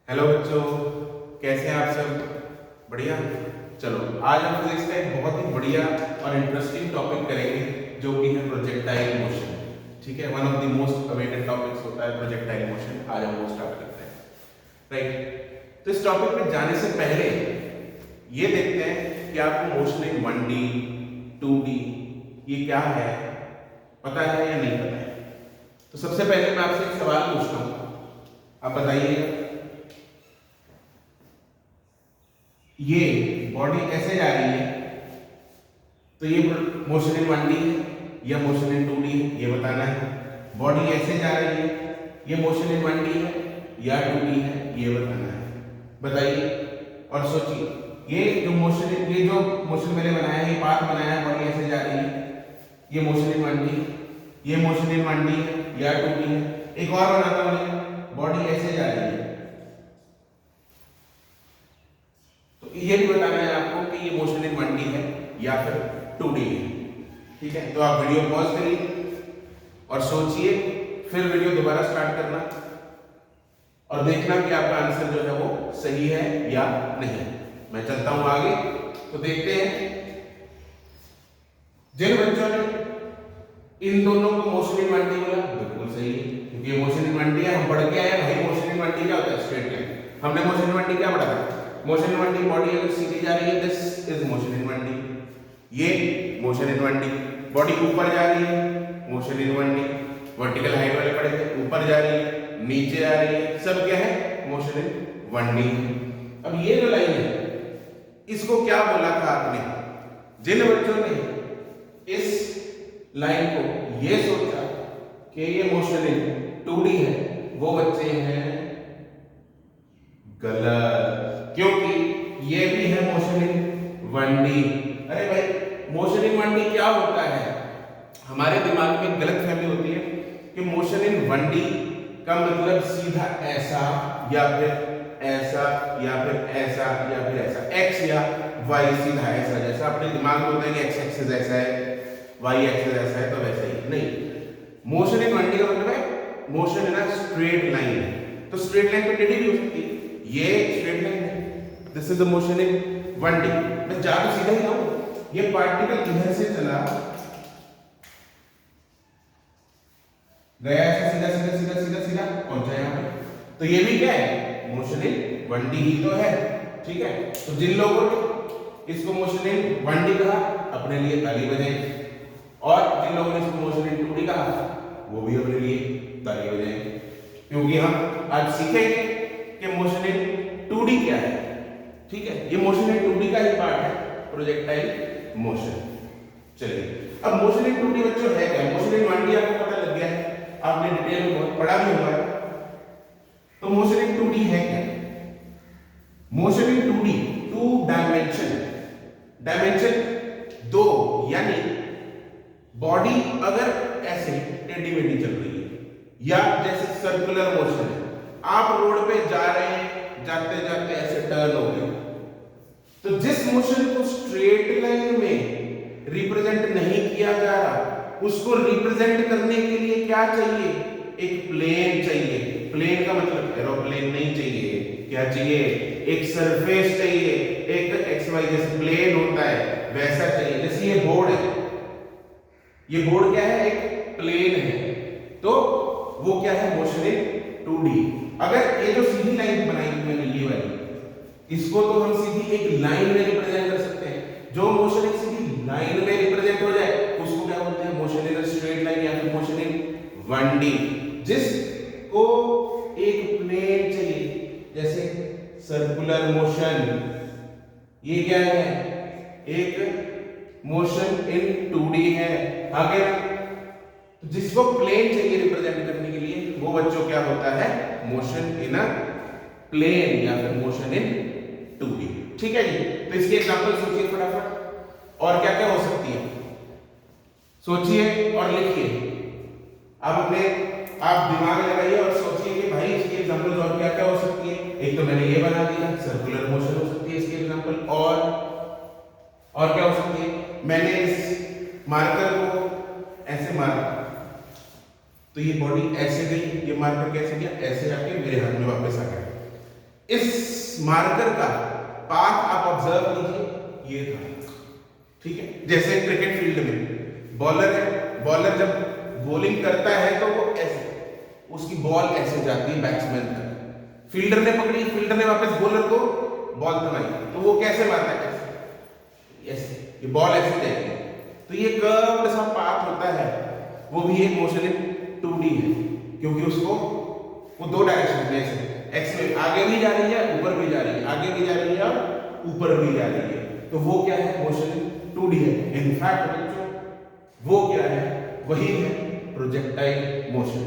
Hello बच्चों, कैसे हैं आप सब? बढ़िया। चलो, आज हम फिजिक्स का एक बहुत ही बढ़िया और इंटरेस्टिंग टॉपिक करेंगे जो कि है प्रोजेक्टाइल मोशन। ठीक है, one of the most awaited topics होता है प्रोजेक्टाइल मोशन। आज हम वो स्टार्ट करते हैं। राइट, तो इस टॉपिक पे जाने से पहले ये देखते हैं कि आपको मोशन इन 1D 2D ये क्या है, पता है या नहीं पता है। तो सबसे पहले मैं आपसे एक सवाल पूछता हूँ, आप बताइएगा। ये बॉडी ऐसे जा रही है तो ये मोशन इन 1D है या मोशन इन 2D है, ये बताना है। बॉडी ऐसे जा रही है, ये मोशन इन 1D है या 2D है, ये बताना है। बताइए और सोचिए, ये जो मोशन मैंने बनाया है, ये पाथ बनाया है, बॉडी ऐसे जा रही है, ये मोशन इन 1D है, ये मोशन इन 1D है या 2D है। एक और बनाता हूं, बॉडी ऐसे जा रही है, तो ये भी बताना है आपको कि ये मोशन इन 1D है या फिर 2D है। ठीक है, तो आप वीडियो पॉज करिए और सोचिए, फिर वीडियो दोबारा स्टार्ट करना और देखना कि आपका आंसर जो है वो सही है या नहीं। मैं चलता हूं आगे, तो देखते हैं जिन बच्चों ने इन दोनों को मोशन इन 1D बोला, बिल्कुल सही है, क्योंकि ये मोशन इन 1D है। हम पढ़ के आए भाई, मोशन इन 1D क्या होता है? Straight line. हमने मोशन इन 1D क्या पढ़ा था? मोशन इन 1D, बॉडी अगर सीधी जा रही है, this is motion in 1D। ये मोशन इन 1D। बॉडी ऊपर जा रही है, motion in 1D। Vertical height वाले पढ़े थे, ऊपर जा रही है, नीचे आ रही है, सब क्या है? Motion in 1D। अब ये जो लाइन है, इसको क्या बोला था आपने? जिन बच्चों ने इस लाइन को ये सोचा कि ये मोशन इन 2D है, वो बच्चे हैं गलत, क्योंकि ये भी है मोशन इन 1D। अरे भाई, मोशन इन 1D क्या होता है? हमारे दिमाग में गलत फहमी होती है कि मोशन इन 1D का मतलब सीधा ऐसा या फिर ऐसा या फिर ऐसा या फिर ऐसा, एक्स या वाई, सीधा ऐसा। जैसा अपने दिमाग में होता है कि एक्स एक्सिस ऐसा है, वाई एक्सिस ऐसा है, तो वैसे ही नहीं। मोशन इन 1D का मतलब है motion in a straight line. तो स्ट्रेट लाइन पे टेढ़ी भी हो सकती है, ये स्ट्रेट लाइन है, this is the motion in 1D। मैं जा तो सीधा ही रहा हूं, ये पार्टिकल इधर से चला गया, ऐसे सीधा सीधा सीधा सीधा सीधा पहुंचा यहां पे, तो ये भी क्या है? मोशन इन 1D ही तो है। ठीक है, तो जिन लोगों ने इसको मोशन इन 1D कहा, अपने लिए ताली बजाएं, और जिन लोगों ने इसको मोशन इन 2D कहा, वो भी अपने लिए ताली बजाएं, क्योंकि हम आज सीखेंगे कि मोशन इन 2D क्या है। ठीक है, ये मोशन इन 2D का ही पार्ट है, प्रोजेक्टाइल मोशन। चलिए, अब मोशन इन 2D बच्चों है क्या? मोशन इन 1D आपको पता लग गया है, आपने डिटेल में बहुत पढ़ा भी होगा। तो मोशन इन 2D है क्या? Motion in 2D, 2 dimension, dimension 2, यानी बॉडी अगर ऐसे टेढ़ी मेढ़ी चल रही है या जैसे सर्कुलर मोशन है, आप रोड पे जा रहे हैं, जाते जाते ऐसे टर्न हो गए, तो जिस मोशन को स्ट्रेट लाइन में रिप्रेजेंट नहीं किया जा रहा, उसको रिप्रेजेंट करने के लिए क्या चाहिए? एक प्लेन चाहिए। प्लेन का मतलब एरोप्लेन नहीं चाहिए, क्या चाहिए? एक सरफेस चाहिए, एक एक्स वाई जैसे प्लेन होता है वैसा चाहिए। जैसे ये बोर्ड है, ये बोर्ड क्या है? एक प्लेन है, तो वो क्या है? Motion in 2D। अगर ये जो सीधी लाइन बनाई मैंने ये वाली, इसको तो हम सीधी एक लाइन में रिप्रेजेंट कर सकते हैं। जो मोशन एक सीधी लाइन में रिप्रेजेंट हो जाए उसको क्या बोलते हैं? मोशन इन स्ट्रेट लाइन या फिर मोशन इन 1D। जिसको एक प्लेन चाहिए, जैसे सर्कुलर मोशन, ये क्या है? एक मोशन इन 2D है। आगे तो जिसको प्लेन चाहिए रिप्रेजेंट करने के लिए, वो बच्चों क्या होता है? मोशन इन अ प्लेन या फिर मोशन इन 2D। ठीक है जी, तो इसके एग्जांपल सोचिए फटाफट, और क्या क्या हो सकती है सोचिए और लिखिए। आप दिमाग लगाइए और सोचिए कि भाई इसके एग्जांपल और क्या क्या हो सकती है। एक तो मैंने ये बना दिया, सर्कुलर मोशन हो सकती है इसके एग्जांपल, और क्या हो सकती है? मैंने इस मार्कर को ऐसे मारा, तो ये बॉडी ऐसे गई, ये मार्कर कैसे गया? ऐसे आके मेरे हाथ में वापस आ गया। इस मार्कर का पाथ आप ऑब्जर्व कीजिए, ये था, ठीक है। जैसे क्रिकेट फील्ड में बॉलर है, बॉलर जब बॉलिंग करता है तो वो ऐसे, उसकी बॉल ऐसे जाती है बैट्समैन तक, फील्डर ने पकड़ी, फील्डर ने वापस बॉलर को बॉल थमाई, तो वो कैसे मारता है, ऐसे, ये बॉल ऐसे जाएगी। तो ये कर्व्ड सा पाथ होता है, वो भी एक मोशन इन 2D है, क्योंकि उसको वो दो डायरेक्शन में ऐसे एक्स में आगे भी जा रही है, ऊपर भी जा रही है, आगे भी जा रही है और ऊपर भी जा रही है, तो वो क्या है, मोशन इन 2D है। इनफैक्ट बच्चों वो क्या है, वही है प्रोजेक्टाइल मोशन,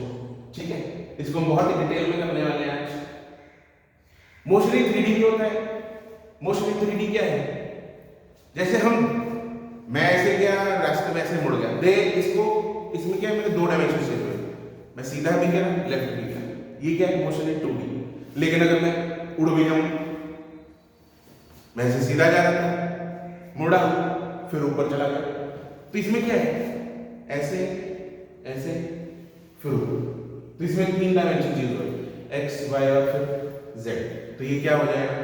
ठीक है। इसको हम बहुत ही डिटेल में करने वाले हैं आज। मोशन इन 3D भी होता है। मोशन इन 3D क्या है, जैसे मैं ऐसे गया, रास्ते में ऐसे मुड़ गया, दे इसको, इसमें क्या है, मेरे दो डायमेंशन से हुए, मैं सीधा भी गया, लेफ्ट भी गया, ये क्या है, मोशन इन 2D। लेकिन अगर मैं उड़ भी जाऊं, मैं ऐसे सीधा जा रहा था, मुड़ा, फिर ऊपर चला गया, तो इसमें क्या है, ऐसे ऐसे फिर ऊपर, तो इसमें 3 डायमेंशन चीज हो, एक्स वाई और फिर जेड, तो ये क्या हो जाएगा,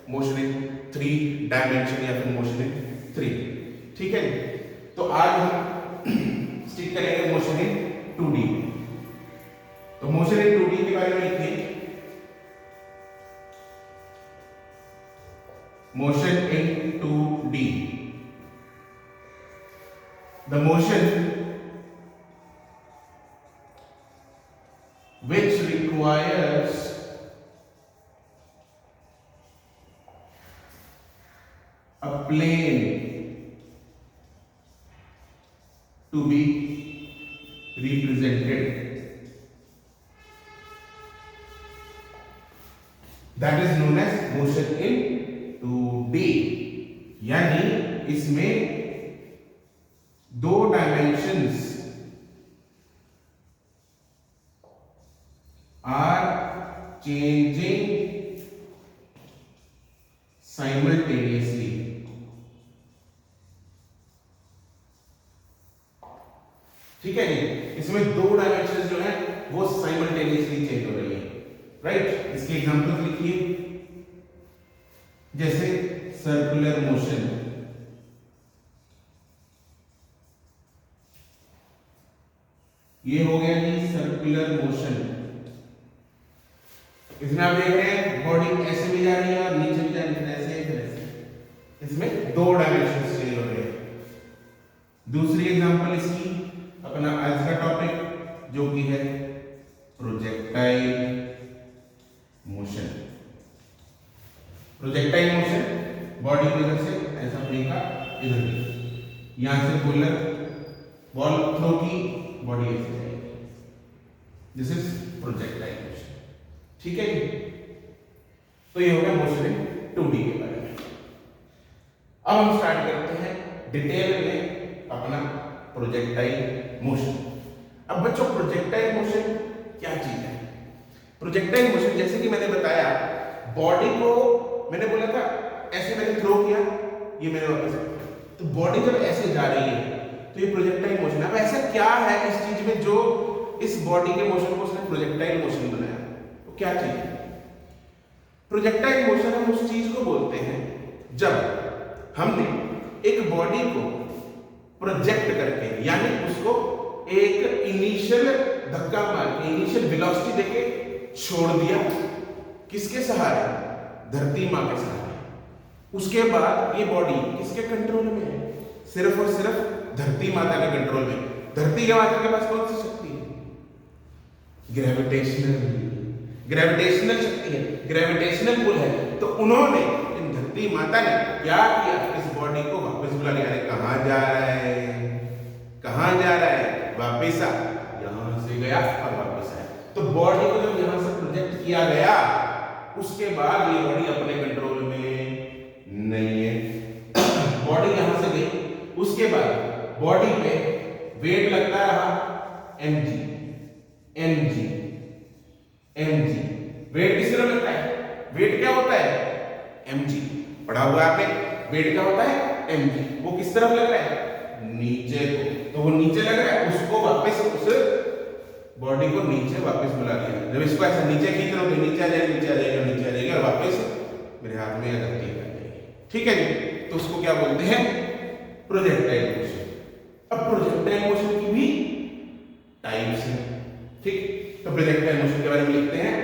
मोशन इन 3 डायमेंशन या फिर मोशन इन 3, ठीक है। तो आज हम स्टिक करेंगे मोशन इन 2D। तो मोशन इन 2D के बारे में लिखिए, motion in 2D, the motion which requires a plane to be represented, that is known as motion in 2D। यानी इसमें दो डायमेंशंस are changing simultaneously, ठीक है जी। इसमें दो डायमेंशन जो है वो साइमल्टेनियसली चेंज हो रही है, राइट। इसके एग्जांपल लिखिए, जैसे सर्कुलर मोशन, ये हो गया जी सर्कुलर मोशन। इसमें आप देख रहे हैं बॉडी ऐसे भी जा रही है और नीचे भी जा रही है, ऐसे फिर ऐसे, इसमें दो डायमेंशन चेंज हो रहे हैं। दूसरी एग्जांपल इसकी अपना आज का टॉपिक जो कि है projectile motion. Projectile motion, body को इधर से ऐसा फेंका, इधर यहां से बॉलर बॉल थ्रो की, बॉडी ऐसे जाएगी, दिस इज प्रोजेक्टाइल मोशन, ठीक है जी। तो ये हो गया मोशन इन 2D के बारे में। अब हम स्टार्ट करते हैं डिटेल में अपना प्रोजेक्टाइल मोशन। अब बच्चों प्रोजेक्टाइल मोशन क्या चीज है? प्रोजेक्टाइल मोशन जैसे कि मैंने बताया, बॉडी को मैंने बोला था ऐसे मैंने थ्रो किया, ये मैंने वापस, तो बॉडी जब ऐसे जा रही है तो ये प्रोजेक्टाइल मोशन है। अब ऐसा क्या है इस चीज में जो इस बॉडी के मोशन को उसने प्रोजेक्टाइल मोशन बनाया? तो क्या चीज है? प्रोजेक्टाइल मोशन हम उस चीज को बोलते हैं जब हमने एक बॉडी को प्रोजेक्ट करके, यानी उसको एक इनिशियल धक्का मार के, इनिशियल वेलोसिटी देके छोड़ दिया, किसके सहारे? धरती मां के सहारे। उसके बाद ये बॉडी किसके कंट्रोल में है? सिर्फ और सिर्फ धरती माता के कंट्रोल में। धरती के माता के पास कौन सी शक्ति है? ग्रेविटेशनल शक्ति है, ग्रेविटेशनल पुल है। तो उन्होंने, इन धरती माता ने क्या किया? इस बॉडी को वापस बुला लिया। अरे कहां जा रहा है, कहां जा रहा है? वापस आ। यहां से गया और वापस आया। तो बॉडी को जब यहां से प्रोजेक्ट किया गया, उसके बाद ये बॉडी अपने कंट्रोल में नहीं है। बॉडी यहां से गई, उसके बाद बॉडी पे वेट लगता रहा mg, mg, mg। वेट किस तरह लगता है? वेट क्या होता है? mg। पढ़ा हुआ आपने, वेट क्या होता है? mg। वो किस तरफ लग रहा है? नीचे को। तो वो नीचे लग रहा है, उसको वापस उस बॉडी को नीचे वापस बुला लिया। जब इसको ऐसा नीचे खींच रहे हो तो नीचे आ जाएगा, नीचे आ जाएगा, नीचे आ जाएगा और वापस ठीक है जी, तो उसको क्या बोलते हैं, प्रोजेक्टाइल मोशन। अब प्रोजेक्टाइल मोशन की भी टाइप्स हैं, ठीक। तो प्रोजेक्टाइल मोशन के बारे में लिखते हैं।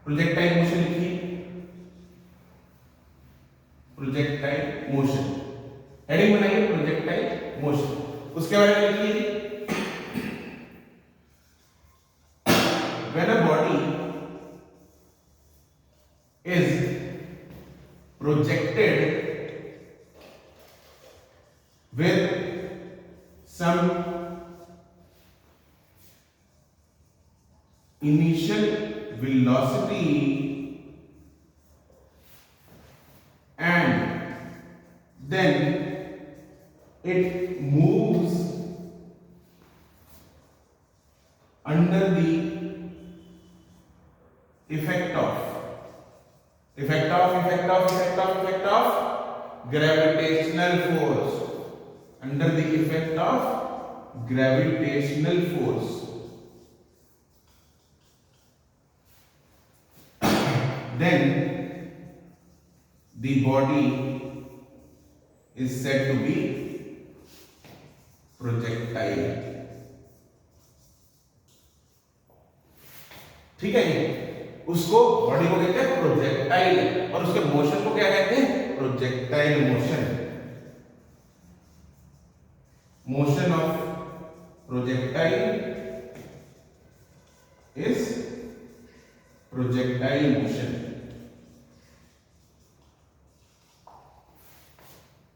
प्रोजेक्टाइल मोशन लिखिए, प्रोजेक्टाइल मोशन, हेडिंग बनाइए प्रोजेक्टाइल मोशन। उसके बारे में लिखिए, when a body is projected with some initial velocity and then it moves under the effect of gravitational force, under the effect of gravitational force, then the body is said to be projectile। ठीक है जी, उसको body को कहते हैं projectile और उसके motion को क्या कहते हैं, projectile motion. Motion of projectile is projectile motion.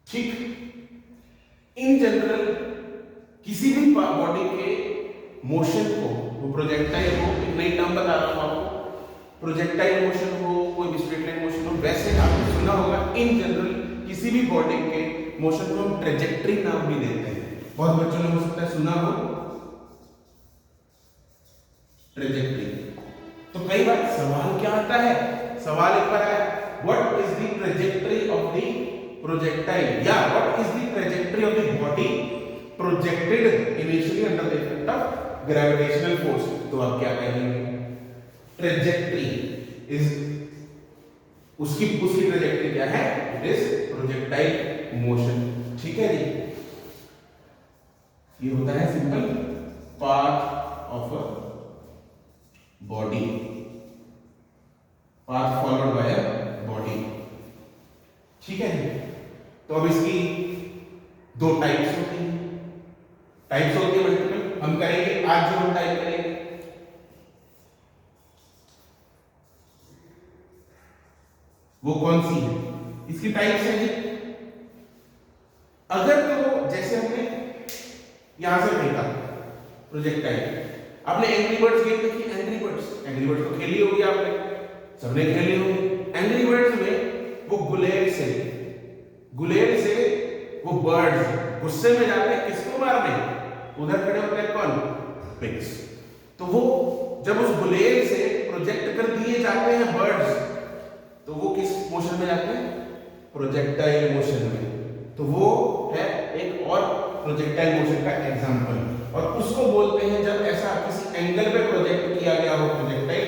ठीक, इन जनरल किसी भी बॉडी के मोशन को, वो प्रोजेक्टाइल हो, एक नई टर्म बता रहा हूं आपको, प्रोजेक्टाइल मोशन हो, कोई भी स्ट्रेट लाइन मोशन हो, वैसे आपने सुना होगा इन जनरल किसी भी बॉडी के मोशन को हम ट्रेजेक्टरी नाम भी देते हैं। बहुत बच्चों ने हो सकता है सुना हो ट्रेजेक्टरी। तो कई बार सवाल क्या आता है, सवाल एक बार आया, what is the trajectory of the projectile या what is the trajectory of the body projected initially under the effect of gravitational force. तो आप क्या कहेंगे, ट्रेजेक्टरी इज उसकी ट्रेजेक्टरी क्या है, इट इज प्रोजेक्टाइल मोशन। ठीक है जी, ये होता है simple path of a body, path followed by a body. ठीक है जी, तो अब इसकी दो टाइप्स होती हैं, मल्टीपल। हम करेंगे आज जो हम टाइप करेंगे, वो कौन सी है, इसकी टाइप्स है जी। अगर तो जैसे हमने यहां से फेंका प्रोजेक्टाइल, आपने एंग्री बर्ड्स गेम देखी, एंग्री बर्ड्स तो खेली होगी आपने, सबने खेली होगी। एंग्री बर्ड्स में वो गुलेल से वो बर्ड्स गुस्से में जाते हैं किसको मारने, उधर खड़े होते हैं कौन, पिग्स। तो वो जब उस गुलेल से प्रोजेक्ट कर दिए जाते हैं बर्ड्स, तो वो किस मोशन में जाते हैं, प्रोजेक्टाइल मोशन में। तो वो है एक और प्रोजेक्टाइल मोशन का एग्जांपल, और उसको बोलते हैं जब ऐसा किसी एंगल पे प्रोजेक्ट किया गया हो प्रोजेक्टाइल,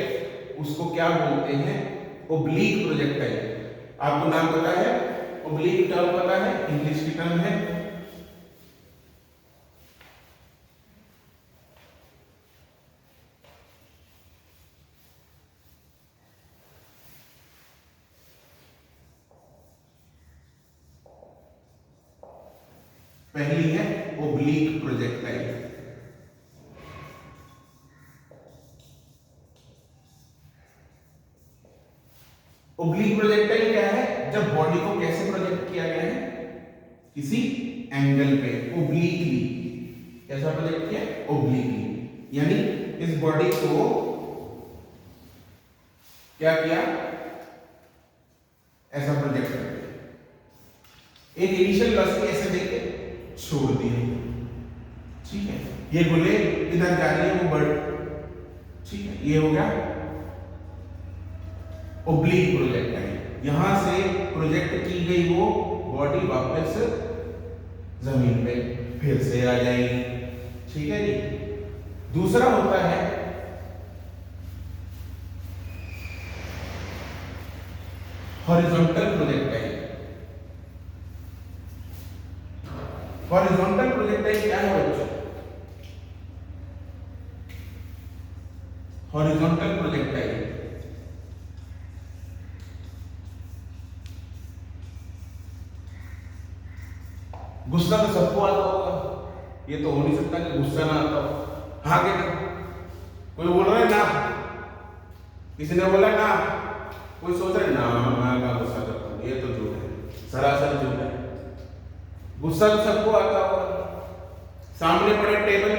उसको क्या बोलते हैं, ओब्लीक प्रोजेक्टाइल। आपको नाम पता है, ओब्लीक टर्म पता है, इंग्लिश की टर्म है, पहली है ओब्लीक प्रोजेक्टाइल। ओब्लीक प्रोजेक्टाइल क्या है, जब बॉडी को कैसे प्रोजेक्ट किया गया है, किसी एंगल पे ओब्लीकली, कैसा प्रोजेक्ट किया, ओब्लीकली, यानी इस बॉडी को क्या किया, ऐसा प्रोजेक्ट कर दिया, एक इनिशियल वेलोसिटी ऐसे देके छोड़ दिए। ठीक है, ये गुलेल इधर जा रही है, वो बर्ड ठीक है, ये हो गया ओब्लिक प्रोजेक्टाइल। यहां से प्रोजेक्ट की गई वो बॉडी वापस जमीन पे फिर से आ जाएगी। ठीक है जी। दूसरा होता है हॉरिजॉन्टल प्रोजेक्टाइल। हॉरिजॉन्टल प्रोजेक्टाइल क्या है बच्चों? हॉरिजॉन्टल प्रोजेक्टाइल गुस्सा तो सबको आता होगा, ये तो हो नहीं सकता कि गुस्सा ना आता हो। हाँ क्या कोई बोल रहा है ना, किसी ने बोला ना, कोई सोच रहा है ना मैं क्या गुस्सा करता हूँ, ये तो झूठ है, सरासर झूठ है। गुस्सा तो सबको आता होगा। सामने पड़े टेबल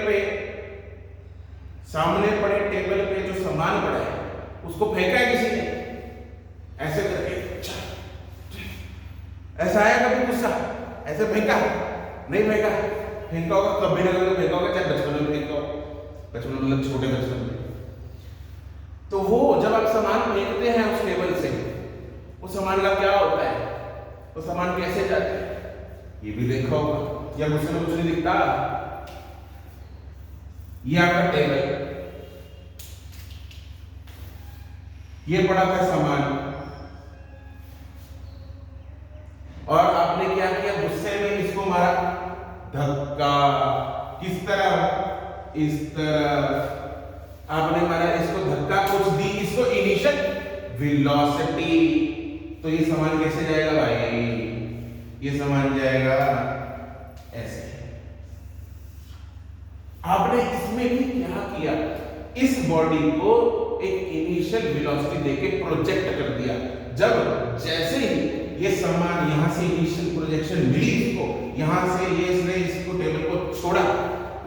पे जो सामान पड़ा है उसको फेंका है किसी ने ऐसे करके, ऐसा आया कभी गुस्सा? ऐसे फेंका नहीं फेंका? फेंका होगा कभी ना कभी फेंका होगा, चाहे बचपन में फेंका हो, बचपन मतलब छोटे बचपन में। तो वो जब आप सामान फेंकते हैं उस टेबल से, उस सामान का क्या होता है, वो सामान कैसे जाता है ये भी देखा होगा। या गुस्से में कुछ नहीं दिखता, ये आपका टेबल, ये पड़ा था सामान, और आपने क्या किया, गुस्से में इसको मारा धक्का। किस तरह? इस तरह आपने मारा इसको धक्का, कुछ दी इसको इनिशियल वेलोसिटी। तो ये सामान कैसे जाएगा भाई? ये सामान जाएगा ऐसे। आपने इसमें भी क्या किया, इस बॉडी को एक इनिशियल वेलोसिटी देके प्रोजेक्ट कर दिया। जब जैसे ही ये सामान यहां से इनिशियल प्रोजेक्शन मिली इसको, यहां से ये इसने इसको टेबल को छोड़ा,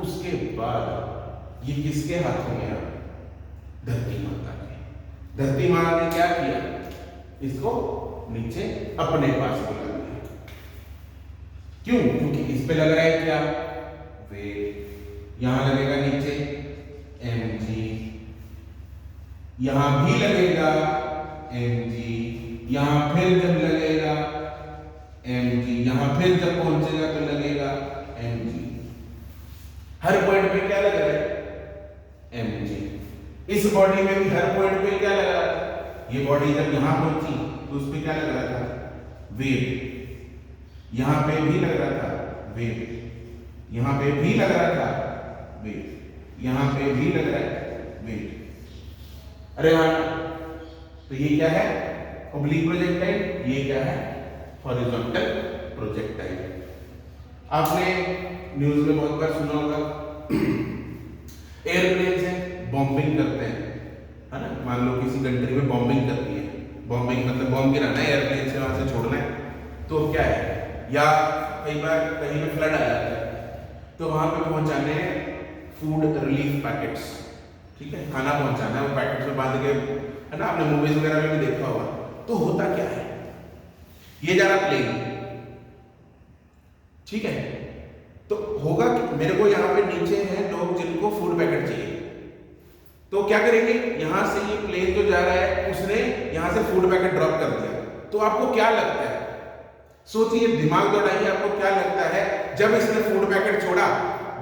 उसके बाद ये किसके हाथों में आ? धरती माता के। धरती माता ने क्या किया, इसको नीचे अपने पास बुला लिया। क्यों? क्योंकि इस पे लग रहा है क्या, वेट। यहां लगेगा नीचे mg, यहां भी लगेगा mg, यहां फिर जब लगेगा mg, यहां फिर जब पहुंचेगा तो लगेगा mg। हर पॉइंट पे क्या लग रहा है, mg। इस बॉडी में भी हर पॉइंट पे क्या लग रहा था, ये बॉडी जब यहां पहुंची तो उस पे क्या लग रहा था, वेट। यहां पे भी लग रहा था वेट, यहां पे भी लग रहा था वेट, यहां पे भी लग रहा है वेट। अरे हाँ, तो ये क्या है, ओब्लिक प्रोजेक्टाइल। ये क्या है, हॉरिजॉन्टल प्रोजेक्टाइल। आपने न्यूज में बहुत बार सुना होगा, एयरप्लेन से बॉम्बिंग करते हैं, है ना। मान लो किसी कंट्री में बॉम्बिंग करती है, बॉम्बिंग मतलब बॉम्ब गिराना है, एयरप्लेन से वहां से छोड़ना है, तो क्या है, या कई बार कहीं पे फ्लड आ जाता है तो वहां पे पहुंचाने फूड रिलीफ पैकेट्स, ठीक है, खाना पहुंचाना है, वो पैकेट्स में बांध के, है ना, आपने मूवीज वगैरह में भी देखा होगा। तो होता क्या है, ये जा रहा प्लेन, ठीक है, तो होगा कि मेरे को यहाँ पे नीचे हैं लोग जिनको फूड पैकेट चाहिए, तो क्या करेंगे, यहां से ये प्लेन जो जा रहा है उसने यहां से फूड पैकेट ड्रॉप कर दिया। तो आपको क्या लगता है, सोचिए, दिमाग दौड़ाइए, आपको क्या लगता है, जब इसने फूड पैकेट छोड़ा,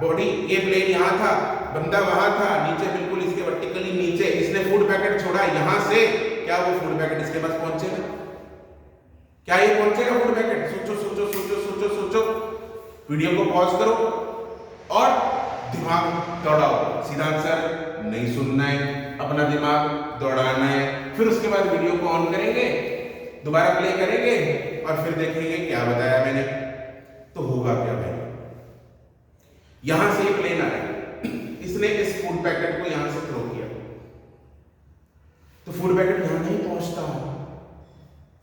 बॉडी, ये प्लेन यहां था, बंदा वहां था, नीचे बिल्कुल इसके वर्टिकली नीचे इसने फूड पैकेट छोड़ा, यहां से क्या वो फूड पैकेट इसके पास पहुंचेगा? क्या ये पहुंचेगा फूड पैकेट? सोचो सोचो सोचो सोचो सोचो, वीडियो को पॉज करो और दिमाग दौड़ाओ। सीधा आंसर नहीं सुनना है, अपना दिमाग दौड़ाना है। फिर उसके बाद वीडियो को ऑन करेंगे, दोबारा प्ले करेंगे और फिर देखेंगे क्या बताया मैंने। तो होगा क्या भाई, यहां से ये प्लेन आ रहा है, इसने इस फूड पैकेट को यहां से थ्रो किया, तो फूड पैकेट यहां नहीं पहुंचता,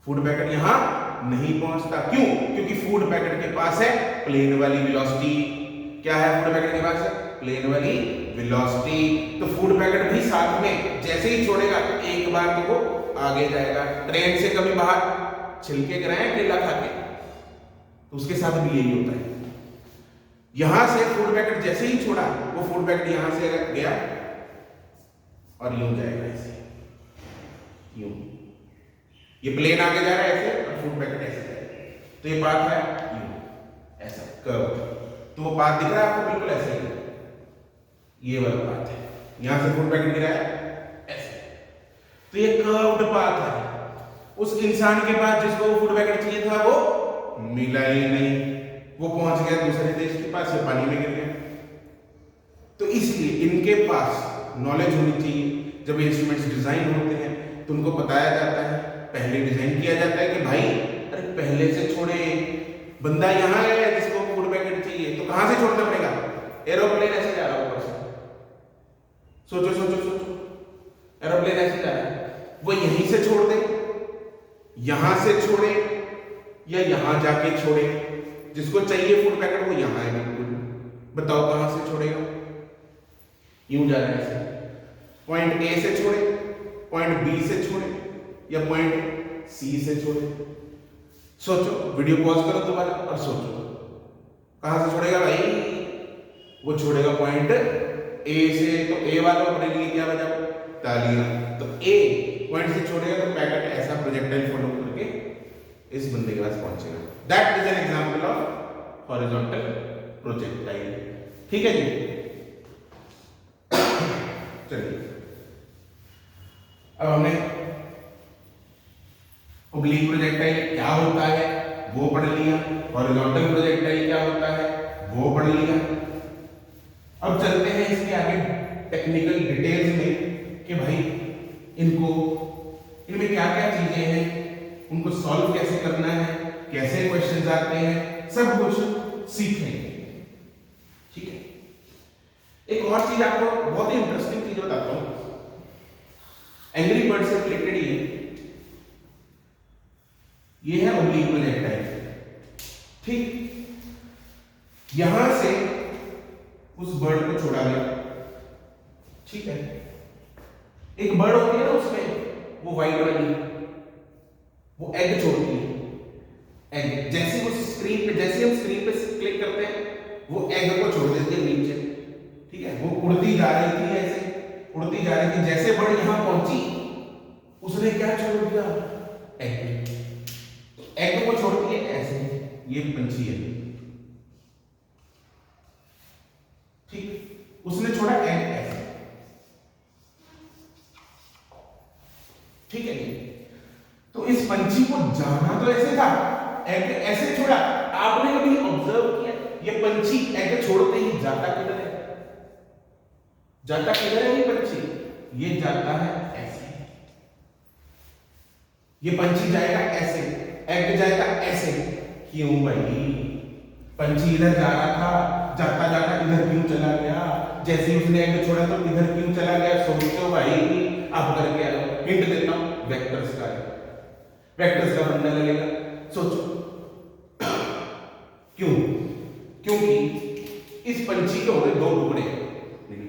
फूड पैकेट यहां नहीं पहुंचता। क्यों? क्योंकि फूड पैकेट के पास है प्लेन वाली वेलोसिटी। क्या है फूड पैकेट के पास? है प्लेन वाली वेलोसिटी। तो फूड पैकेट भी साथ में जैसे ही छोड़ेगा एक बार तो वो आगे जाएगा। ट्रेन से कभी बाहर छिलके गिराए केला खा के, तो उसके साथ भी यही होता है। यहां से फूड पैकेट जैसे ही छोड़ा, वो फूड पैकेट यहां से गया, और यूं जाएगा ऐसे, यूं, ये प्लेन आगे जा रहा है ऐसे और फुट पैकेट ऐसे जाएगा, तो ये पाथ है यूं, ऐसा कर्व, तो वो पाथ दिख रहा है आपको बिल्कुल ऐसे ही, ये वाला पाथ है, यहां से फुट पैकेट गिरा है ऐसे, तो ये कर्व्ड पाथ है। उस इंसान के पास जिसको फुट पैकेट चाहिए था वो मिला ही नहीं, वो पहुंच गया दूसरे देश के पास, ये पानी में गिर गया। तो इसलिए इनके पास नॉलेज होनी चाहिए। जब इंस्ट्रूमेंट्स डिजाइन होते हैं तो उनको बताया जाता है, पहले डिजाइन किया जाता है कि भाई अरे पहले से छोड़े, बंदा यहाँ है जिसको फुट पैकेट चाहिए, तो कहां से छोड़ना पड़ेगा? एरोप्लेन ऐसे जा रहा है ऊपर से, सोचो सोचो सोचो, एरोप्लेन ऐसे जा रहा है, वो यहीं से छोड़ दे, यहां से छोड़े या यहां जाके छोड़े, जिसको चाहिए फुट पैकेट वो यहां है बिल्कुल, बताओ कहां से छोड़ेगा? यूं जा रहा है ऐसे, पॉइंट ए से छोड़े, पॉइंट बी से छोड़े या पॉइंट सी से छोड़े? सोचो, वीडियो पॉज करो दोबारा और सोचो कहां से छोड़ेगा भाई? वो छोड़ेगा पॉइंट ए से, तो ए वालों अपने लिए क्या बजाओ? तालियां। तो ए पॉइंट से छोड़ेगा तो पैकेट ऐसा प्रोजेक्टाइल फॉलो करके इस बंदे के पास पहुंचेगा। That is an example of horizontal projectile. ठीक है जी, चलिए अब हमने ओब्लिक प्रोजेक्टाइल क्या होता है वो पढ़ लिया, हॉरिजॉन्टल प्रोजेक्टाइल क्या होता है वो पढ़ लिया। अब चलते हैं इसके आगे टेक्निकल डिटेल्स में कि भाई इनमें क्या क्या चीजें हैं, उनको सॉल्व कैसे करना है, कैसे क्वेश्चंस आते हैं, सब कुछ सीखेंगे। ठीक है, एक और चीज आपको बहुत ही इंटरेस्टिंग चीज बताता हूं, एंग्री बर्ड से रिलेटेड ये है ओब्लिक प्रोजेक्टाइल। ठीक, यहां से उस बर्ड को छोड़ा गया। ठीक है, एक बर्ड होती है ना उसमें वो व्हाइट वाली, वो एग छोड़ती है, एग जैसे वो स्क्रीन पे, जैसे हम स्क्रीन पे क्लिक करते हैं वो एग को छोड़ देती है नीचे। ठीक है, वो उड़ती जा रही थी, ऐसे उड़ती जा रही थी, जैसे बर्ड यहां पहुंची उसने क्या छोड़ दिया? एग। एग को छोड़ती है ऐसे, ये पंछी है। ठीक, उसने छोड़ा एग ऐसे। ठीक है, तो इस पंछी को जाना तो ऐसे था, एग ऐसे छोड़ा। आपने कभी ऑब्जर्व किया ये पंछी एग छोड़ते ही जाता किधर है? जाता किधर है ये पंछी? ये जाता है ऐसे, ये पंछी जाएगा ऐसे, एग जाएगा ऐसे। क्यों भाई? पंछी इधर जा रहा था, जाता जाता इधर क्यों चला गया? जैसे ही उसने एग छोड़ा तो इधर क्यों चला गया? सोचो भाई, आप करके आओ, हिंट देता हूं, वेक्टर्स का है, वेक्टर्स का बनने लगेगा। सोचो क्यों? क्योंकि इस पंछी के हो गए दो टुकड़े,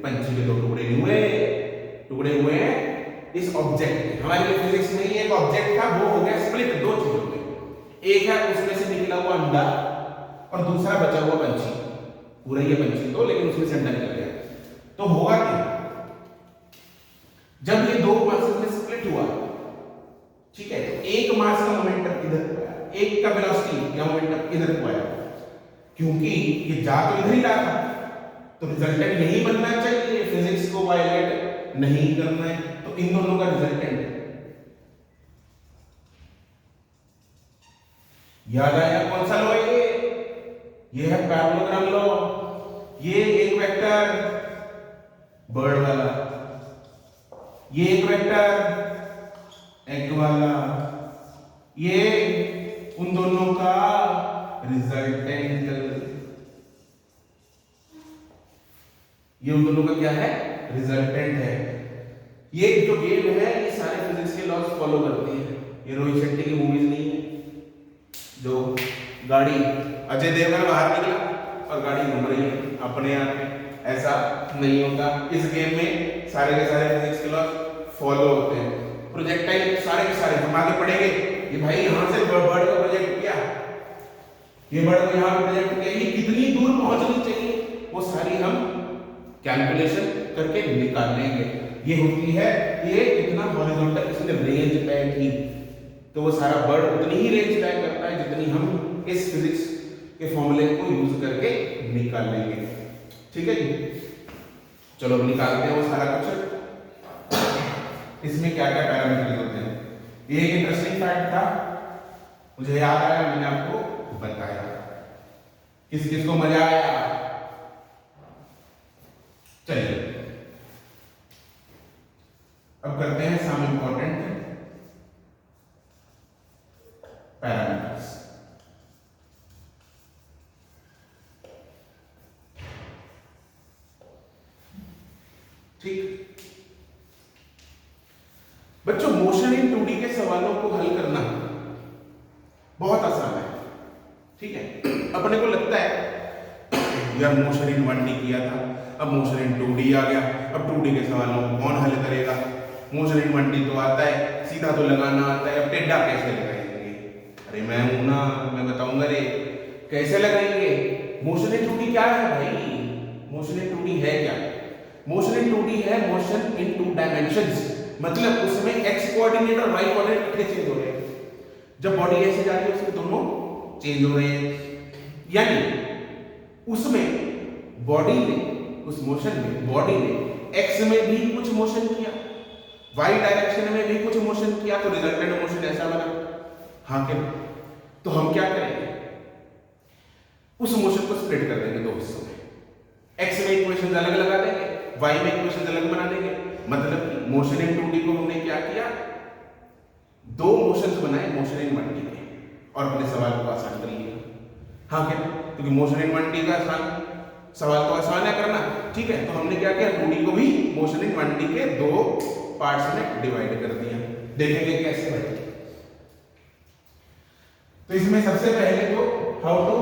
पंछी के दो टुकड़े नहीं हुए, टुकड़े हुए हैं इस ऑब्जेक्ट के। हमारे फिजिक्स में एक ऑब्जेक्ट था, वो हो गया स्प्लिट दो चीजों में, एक है उसमें से निकला हुआ अंडा और दूसरा बचा हुआ पंछी। पूरा ये पंछी तो, लेकिन उसमें से अंडा निकल गया। तो होगा क्या जब ये दो मासेस में स्प्लिट हुआ? ठीक है, तो एक मास का मोमेंटम इधर को आया, एक का वेलोसिटी या मोमेंटम इधर को आया, क्योंकि ये जा तो इधर ही रहा था, तो रिजल्टेंट यही बनना चाहिए, फिजिक्स को वायलेट नहीं करना है। तो इन दोनों का रिजल्टेंट याद आया कौन सा लॉ है? ये है पैरेललोग्राम लॉ। ये एक वेक्टर बर्ड वाला, ये एक वेक्टर एग वाला, ये उन दोनों का रिजल्टेंट, ये उन दोनों का क्या है? रिजल्टेंट है। ये जो गेम है ये सारे फिजिक्स के लॉज फॉलो करते हैं। ये रोहित शेट्टी की मूवीज नहीं है जो गाड़ी, अजय देवगन बाहर निकला और गाड़ी घूम रही है अपने आप में, ऐसा नहीं होता। इस गेम में सारे के सारे फिजिक्स के लॉज फॉलो होते हैं। प्रोजेक्टाइल सारे के सारे हम आगे पढ़ेंगे। ये भाई यहां से बर्ड का प्रोजेक्ट किया, ये बर्ड को यहां प्रोजेक्ट किया, ये कितनी दूर पहुंचनी चाहिए वो सारी हम कैलकुलेशन करके निकालेंगे। ये होती है, ये इतना हॉरिजॉन्टल इसने रेंज तय की, तो वो सारा बर्ड उतनी ही रेंज तय करता है जितनी हम इस फिजिक्स के फॉर्मूले को यूज करके निकाल लेंगे। ठीक है जी, चलो अब निकालते हैं वो सारा कुछ। इसमें क्या क्या पैरामीटर्स होते हैं, ये एक इंटरेस्टिंग फैक्ट था, मुझे याद आया, मैंने आपको बताया। किस किस को मजा आया? चलिए अब करते हैं सम इंपॉर्टेंट पैरामीटर्स। ठीक बच्चों, मोशन इन 2D के सवालों को हल करना बहुत आसान है। ठीक है, अपने को लगता है यार मोशन इन 1D किया था, अब मोशन इन 2D आ गया, अब 2D के सवालों को कौन हल करेगा? मोशन इन 1D तो आता है, सीधा तो लगाना आता है, अब टेढ़ा कैसे लगाएंगे? अरे मैं हूं ना, मैं बताऊंगा रे कैसे लगाएंगे। मोशन इन 2D क्या है भाई? मोशन इन 2D है क्या? मोशन इन 2D है मोशन इन 2 डायमेंशंस, मतलब उसमें x कोऑर्डिनेट और y कोऑर्डिनेट इकट्ठे चेंज हो रहे हैं। जब बॉडी ऐसे जा रही है उसमें दोनों चेंज हो रहे हैं, यानी उसमें बॉडी ने, उस मोशन में बॉडी ने x में भी कुछ मोशन किया, y डायरेक्शन में भी कुछ मोशन किया, तो रिजल्टेंट मोशन ऐसा बना। हाँ क्या? तो हम क्या करेंगे, उस मोशन को स्प्लिट कर देंगे दो हिस्सों में, x में इक्वेशन अलग लगा देंगे, y में इक्वेशन अलग बना देंगे। मतलब कि मोशन इन 2D को हमने क्या किया, दो मोशंस बनाए मोशन इन 1D के, और अपने सवाल को आसान कर लिया। हाँ क्या? क्योंकि मोशन इन 1D का आसान सवाल तो आसान है करना। ठीक है, तो हमने क्या किया, 2D को भी मोशन इन 1D के दो पार्ट्स में डिवाइड कर दिया। देखेंगे कैसे भाई। तो इसमें सबसे पहले तो हाउ टू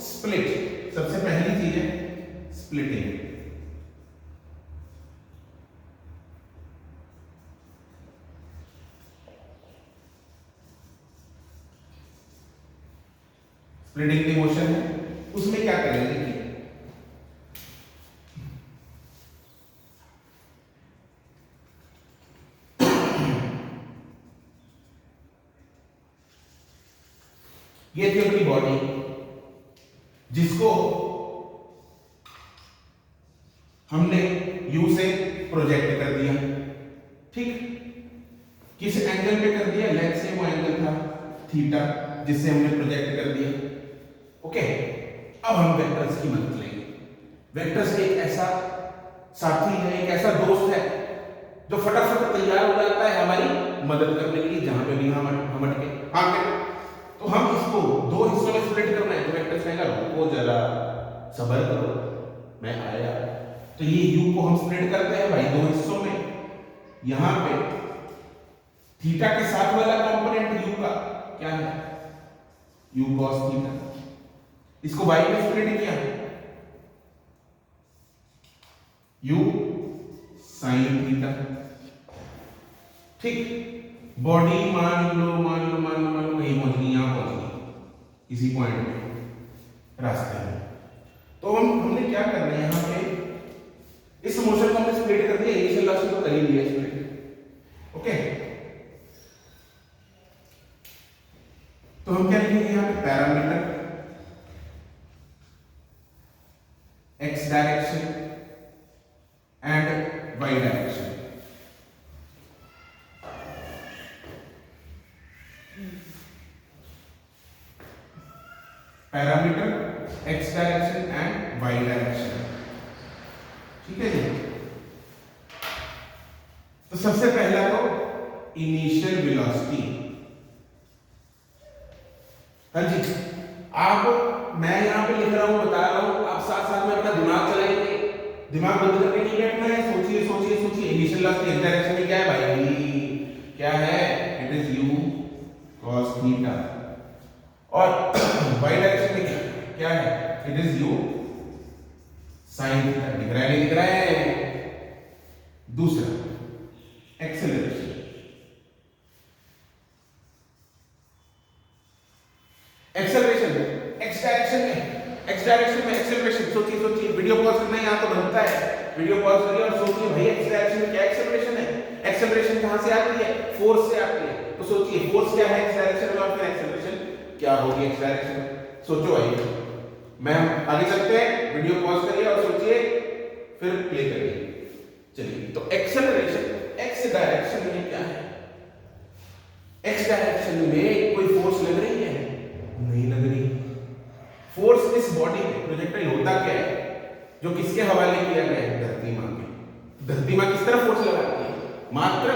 स्प्लिट, सबसे पहली चीज है स्प्लिटिंग। स्प्लिटिंग की मोशन है, उसमें क्या करेंगे कि ये थी अपनी बॉडी जिसको हमने यू से प्रोजेक्ट कर दिया। ठीक, किस एंगल पे कर दिया? लेट्स से वो एंगल था थीटा, जिससे हमने प्रोजेक्ट कर दिया। ओके, अब हम वेक्टर्स की मदद लेंगे। वेक्टर्स एक ऐसा साथी है, एक ऐसा दोस्त है जो फटाफट तैयार हो जाता है हमारी मदद करने के लिए जहां पे भी हम अटके। हाँ, तो हम इसको दो हिस्सों में स्प्लिट करना है, तो वेक्टर्स कहेगा रुको जरा, सब्र करो, मैं आया। तो ये u को हम स्प्लिट करते हैं भाई दो हिस्सों में। यहां पे थीटा के साथ वाला कंपोनेंट u का क्या है, u cos थीटा, इसको y में स्प्लिट किया, u sin थीटा। ठीक, बॉडी मान लो नहीं पहुंच गई, यहां पहुंच गई इसी पॉइंट में रास्ते में। तो हमने क्या करना है, यहां पे इस मोशन को हमने स्प्लिट कर दिया, इनिशियल वेलोसिटी को कर ही दिया स्प्लिट। ओके, तो हम क्या लिखेंगे यहां पे, parameter x direction and y direction. Parameter x direction and y direction. ठीक है जी, तो सबसे पहला तो इनिशियल वेलोसिटी। हाँ जी, आप, मैं यहां पे लिख रहा हूं, बता रहा हूं, आप साथ साथ में अपना दिमाग चलाएंगे, दिमाग बंद करके नहीं बैठना है, सोचिए सोचिए सोचिए। इनिशियल वेलोसिटी x डायरेक्शन में क्या है भाई, क्या है, it is u cos theta, और y डायरेक्शन में क्या है, it is u sin theta. दिख रहा है नहीं दिख रहा है? दूसरा एक्सेलरेशन, एक्सेलरेशन x डायरेक्शन में, x डायरेक्शन में एक्सेलरेशन। सोचिए सोचिए, वीडियो पॉज करना है, यहां तो बनता है, वीडियो पॉज करिए और अब सोचिए भाई एक्स डायरेक्शन में क्या एक्सेलरेशन है, एक्सेलरेशन कहां से आती है, फोर्स से आती है। तो सोचिए फोर्स क्या है एक्स डायरेक्शन में और फिर एक्सेलरेशन क्या होगी एक्स डायरेक्शन में। सोचो आइए, मैं आगे चलते हैं, वीडियो पॉज करिए और सोचिए फिर प्ले करिए। चलिए, तो एक्सेलरेशन एक्स डायरेक्शन में क्या है, एक्स डायरेक्शन में कोई फोर्स लग रही है, नहीं लग रही। फोर्स इस बॉडी में प्रोजेक्टाइल होता क्या है, जो किसके हवाले किया गया है, धरती मां के। धरती मां किस तरफ फोर्स लगाती है, मात्र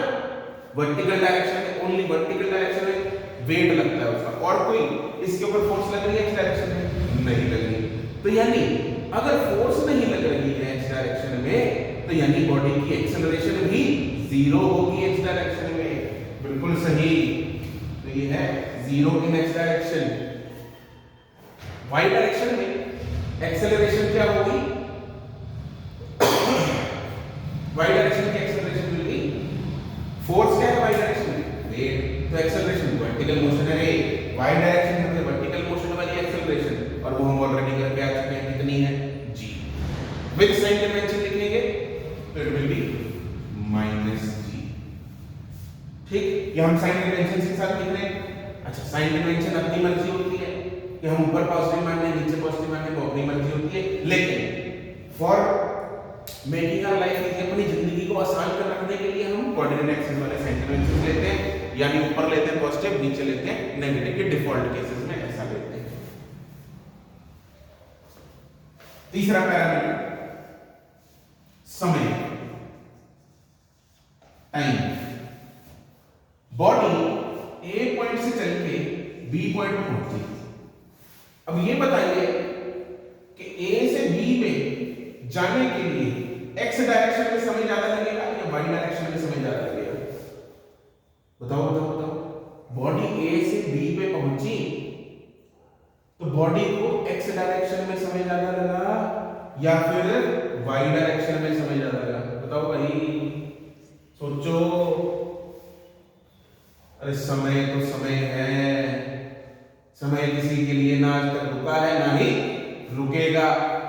वर्टिकल डायरेक्शन में, ओनली वर्टिकल डायरेक्शन में वेट लगता है उसका, और कोई इसके ऊपर फोर्स लग रही है एक्स डायरेक्शन में, नहीं लग रही। तो यानी अगर फोर्स नहीं लग रही है एक्स डायरेक्शन में, तो यानी बॉडी की एक्सेलरेशन भी जीरो होगी एक्स डायरेक्शन में। बिल्कुल सही, तो ये है zero in x direction. Y direction में एक्सेलरेशन क्या होगी, वाई डायरेक्शन की एक्सेलरेशन विल बी, फोर्स क्या है वाई डायरेक्शन में, वेट। तो एक्सेलरेशन वर्टिकल मोशन है, वाई डायरेक्शन में वर्टिकल मोशन वाली एक्सेलरेशन, और वो हम ऑलरेडी करके आ चुके हैं, कितनी है, g। विद साइन कन्वेंशन लिखेंगे तो it will be minus g। ठीक, ये हम साइन कन्वेंशन के साथ लिख रहे हैं। अच्छा, साइन कन्वेंशन अपनी मर्जी होती है कि हम ऊपर पॉजिटिव मानने हैं, नीचे पॉजिटिव मानने हैं, वो अपनी मर्जी होती है। लेकिन for making our life easy, अपनी जिंदगी को आसान कर रखने के लिए हम कोऑर्डिनेट एक्सिस वाले साइन कन्वेंशन लेते हैं, यानी ऊपर लेते हैं पॉजिटिव, नीचे लेते हैं नेगेटिव, के डिफॉल्ट केसेस में ऐसा लेते हैं। तीसरा पैरामीटर समय, टाइम। बॉडी ए पॉइंट से चल के बी पॉइंट पर पहुंची। अब ये बताइए कि ए से बी में जाने के लिए एक्स डायरेक्शन में समय ज्यादा लगेगा या वाई डायरेक्शन में समय ज्यादा लगेगा, बताओ बताओ बताओ। बॉडी ए से बी पे पहुंची तो बॉडी को एक्स डायरेक्शन में समय ज्यादा लगा या फिर वाई डायरेक्शन में समय ज्यादा लगा, बताओ भाई, सोचो। अरे समय तो समय है, समय किसी के लिए ना आज तक रुका है ना ही रुकेगा,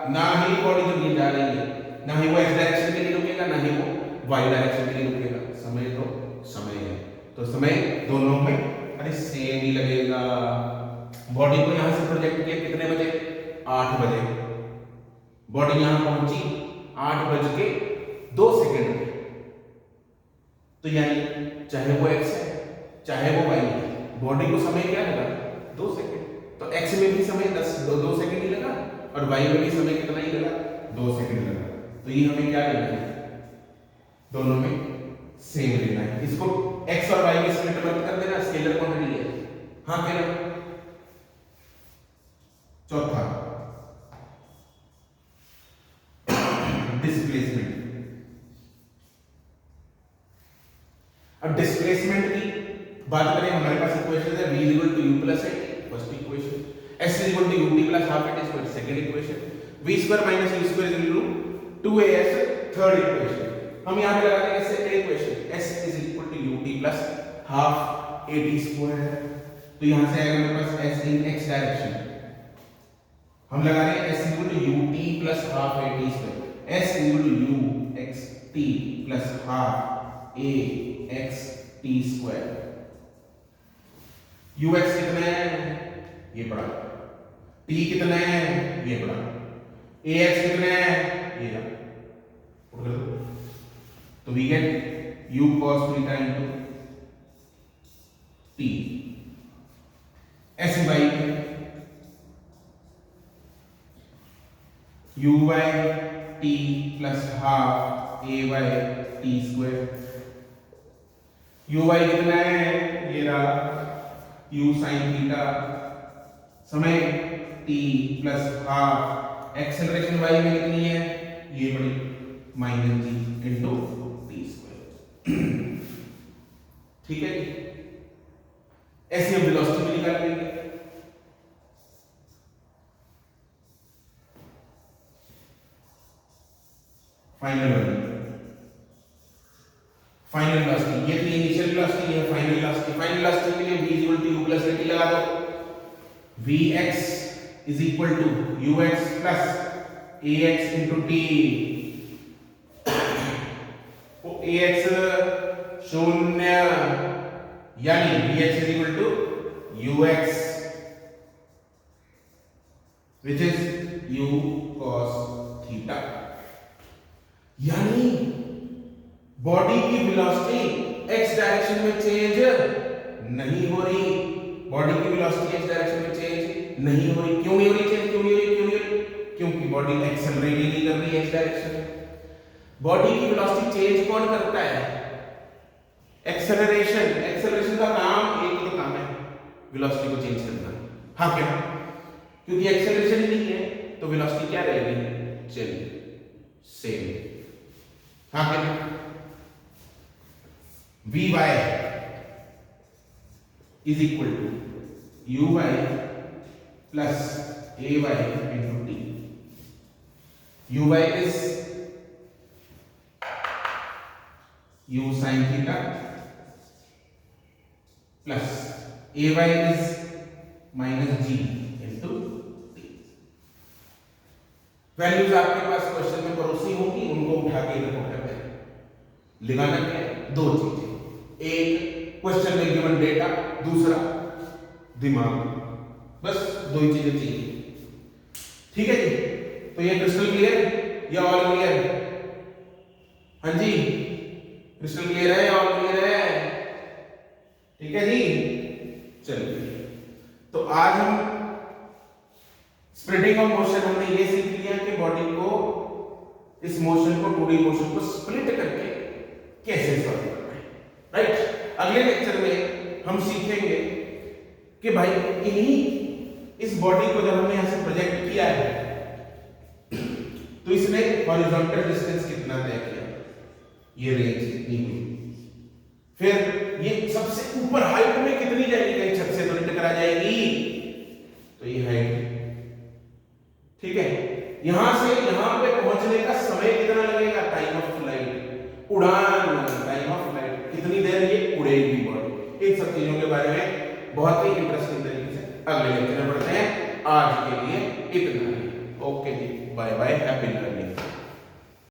ना ही बॉडी जब ये जा रही है, ना ही वो एक्स डायरेक्शन के लिए रुकेगा, ना ही वो वाई डायरेक्शन के लिए रुकेगा। समय तो समय है, तो समय दोनों में अरे सेम ही लगेगा। बॉडी को यहां से प्रोजेक्ट किया कितने बजे, 8 बजे। बॉडी यहां पहुंची 8:02 पे, तो यानी चाहे वो एक्स है चाहे वो वाई है, बॉडी को समय क्या लगा, 2 सेकंड। तो एक्स में भी समय 2 सेकंड ही लगा और वाई में भी समय कितना ही लगा, 2 सेकंड लगा। तो ये हमें क्या लेना है, दोनों में सेम लेना है। इसको x और y में स्प्लिट मत कर देना, स्केलर क्वांटिटी है। हाँ कह रहा हूं। चौथा डिस्प्लेसमेंट। अब डिस्प्लेसमेंट की बात करें, हमारे पास इक्वेशन है v = u + a, first equation, s = ut + half at square, second equation, v² - u² = 2as, third equation. हम यहां पे लगा देंगे second equation, s = ut + half at²। तो यहां से आएगा मेरे पास s in x डायरेक्शन, हम लगा रहे हैं s = ut + half at², s = uxt + half axt²। ux कितना है, ये पड़ा, t कितना है, ये पड़ा, ax कितना है, ये रहा, पुट कर दो। तो we get u cos θ into t, ऐसे y uy t plus half ay t²। uy कितना है, ये रहा u sin θ, समय t plus half, acceleration y में कितनी है, ये बड़ी -g into t²। ठीक है, ऐसे हम वेलोसिटी भी निकाल लेंगे। फाइनल वेलोसिटी, ये थी इनिशियल वेलोसिटी, ये फाइनल वेलोसिटी। फाइनल वेलोसिटी के लिए v = u + at लगा दो, vx = ux + ax into t। तो ax शून्य, यानी bx is equal to ux which is u cos theta, यानी बॉडी की वेलोसिटी x डायरेक्शन में चेंज नहीं हो रही, बॉडी की वेलोसिटी x डायरेक्शन में चेंज नहीं हो रही। क्यों नहीं हो रही चेंज, क्यों नहीं हो रही, क्यों नहीं हो रही? क्योंकि बॉडी एक्सेलरेट ही नहीं कर रही है x डायरेक्शन में। बॉडी की वेलोसिटी चेंज कौन करता है? एक्सेलरेशन। एक्सेलरेशन का काम, एक तो काम है वेलोसिटी को चेंज करना, हाँ क्या? क्योंकि एक्सेलरेशन ही नहीं है तो वेलोसिटी क्या रहेगी? चलिए सेम, हाँ क्या? vy is equal to uy plus ay into t. uy is u sin theta plus ay is minus g into t. Values आपके पास क्वेश्चन में परोसी होंगी, उनको उठा के रिपोर्ट करते हैं। लिखाना क्या है? दो चीजें, एक क्वेश्चन में गिवन डेटा, दूसरा दिमाग, बस दो ही चीजें चाहिए। ठीक है जी, तो ये क्रिस्टल क्लियर या ऑल क्लियर? हाँ जी, क्रिस्टल क्लियर है या ऑल क्लियर है? ठीक है जी, चलिए। तो आज हम स्प्लिटिंग ऑफ मोशन हमने ये सीख लिया कि बॉडी को, इस मोशन को, 2D मोशन को स्प्लिट करके कैसे सॉल्व करना है, राइट? अगले लेक्चर में हम सीखेंगे कि भाई इन्हीं, इस बॉडी को जब हमने यहां से प्रोजेक्ट किया है तो इसने हॉरिजॉन्टल डिस्टेंस कितना तय किया, ये रेंज इतनी हुई, फिर ये सबसे ऊपर हाइट में कितनी जाएगी, कहीं छत से तो नहीं टकरा जाएगी, तो ये हाइट, ठीक है? यहां से यहां पे पहुंचने का समय कितना लगेगा, टाइम ऑफ फ्लाइट, उड़ान, टाइम ऑफ फ्लाइट, कितनी देर ये उड़ेगी बॉडी। इन सब चीजों के बारे में बहुत ही इंटरेस्टिंग तरीके से अगले लेक्चर में पढ़ते हैं। आज के लिए इतना ही। ओके जी, बाय बाय, हैप्पी लर्निंग।